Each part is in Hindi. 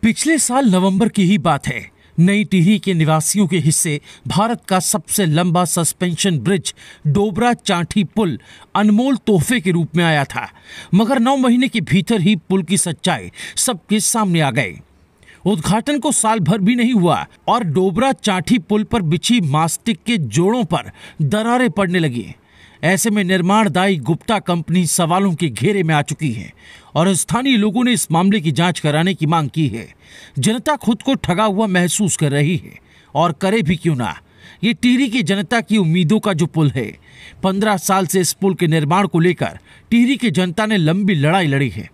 पिछले साल नवंबर की ही बात है। नई टिहरी के निवासियों के हिस्से भारत का सबसे लंबा सस्पेंशन ब्रिज डोबरा चांठी पुल अनमोल तोहफे के रूप में आया था, मगर 9 महीने के भीतर ही पुल की सच्चाई सबके सामने आ गई। उद्घाटन को साल भर भी नहीं हुआ और डोबरा चांठी पुल पर बिछी मास्टिक के जोड़ों पर दरारें पड़ने लगी। ऐसे में निर्माणदायी गुप्ता कंपनी सवालों के घेरे में आ चुकी है और स्थानीय लोगों ने इस मामले की जांच कराने की मांग की है। जनता खुद को ठगा हुआ महसूस कर रही है और करे भी क्यों ना। ये टिहरी की जनता की उम्मीदों का जो पुल है, 15 साल से इस पुल के निर्माण को लेकर टिहरी की जनता ने लंबी लड़ाई लड़ी है।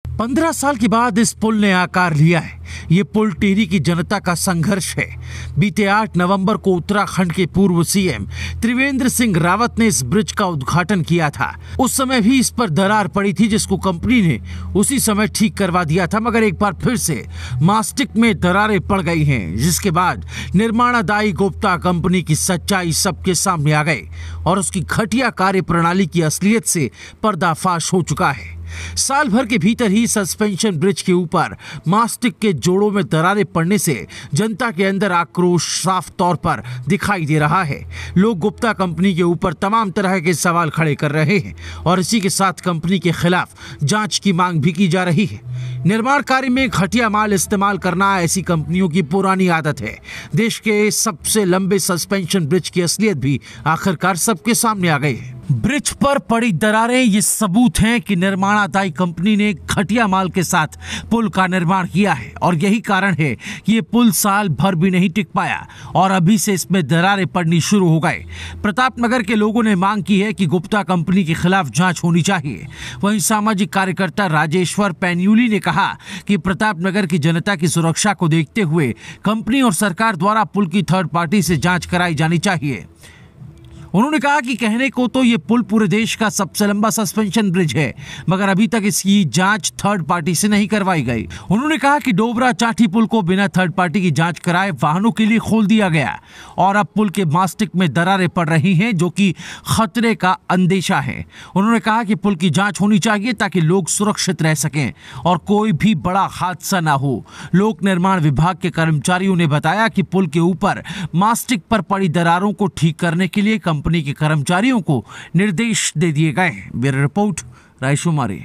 15 साल के बाद इस पुल ने आकार लिया है। ये पुल टिहरी की जनता का संघर्ष है। बीते 8 नवंबर को उत्तराखंड के पूर्व सीएम त्रिवेंद्र सिंह रावत ने इस ब्रिज का उद्घाटन किया था। उस समय भी इस पर दरार पड़ी थी, जिसको कंपनी ने उसी समय ठीक करवा दिया था, मगर एक बार फिर से मास्टिक में दरारें पड़ गई हैं, जिसके बाद निर्माणदायी गुप्ता कंपनी की सच्चाई सबके सामने आ गई और उसकी घटिया कार्य प्रणाली की असलियत से पर्दाफाश हो चुका है। साल भर के भीतर ही सस्पेंशन ब्रिज के ऊपर मास्टिक के जोड़ों में दरारें पड़ने से जनता के अंदर आक्रोश साफ तौर पर दिखाई दे रहा है। लोग गुप्ता कंपनी के ऊपर तमाम तरह के सवाल खड़े कर रहे हैं और इसी के साथ कंपनी के खिलाफ जांच की मांग भी की जा रही है। निर्माण कार्य में घटिया माल इस्तेमाल करना ऐसी कंपनियों की पुरानी आदत है। देश के सबसे लंबे सस्पेंशन ब्रिज की असलियत भी आखिरकार सबके सामने आ गई है। ब्रिज पर पड़ी दरारें ये सबूत हैं कि निर्माणदायी कंपनी ने घटिया माल के साथ पुल का निर्माण किया है और यही कारण है कि ये पुल साल भर भी नहीं टिक पाया और अभी से इसमें दरारें पड़नी शुरू हो गए। प्रतापनगर के लोगों ने मांग की है कि गुप्ता कंपनी के खिलाफ जांच होनी चाहिए। वहीं सामाजिक कार्यकर्ता राजेश्वर पैन्यूली ने कहा कि प्रतापनगर की जनता की सुरक्षा को देखते हुए कंपनी और सरकार द्वारा पुल की थर्ड पार्टी से जांच कराई जानी चाहिए। उन्होंने कहा कि कहने को तो ये पुल पूरे देश का सबसे लंबा सस्पेंशन ब्रिज है, मगर अभी तक इसकी जांच थर्ड पार्टी से नहीं करवाई गई। उन्होंने कहा कि डोबरा चांठी पुल को बिना थर्ड पार्टी की जांच कराए वाहनों के लिए खोल दिया गया और अब पुल के मास्टिक में दरारें पड़ रही हैं, जो कि खतरे का अंदेशा है। उन्होंने कहा कि पुल की जांच होनी चाहिए ताकि लोग सुरक्षित रह सकें और कोई भी बड़ा हादसा ना हो। लोक निर्माण विभाग के कर्मचारियों ने बताया कि पुल के ऊपर मास्टिक पर पड़ी दरारों को ठीक करने के लिए कंपनी के कर्मचारियों को निर्देश दे दिए गए। Bureau report, रायशुमारी।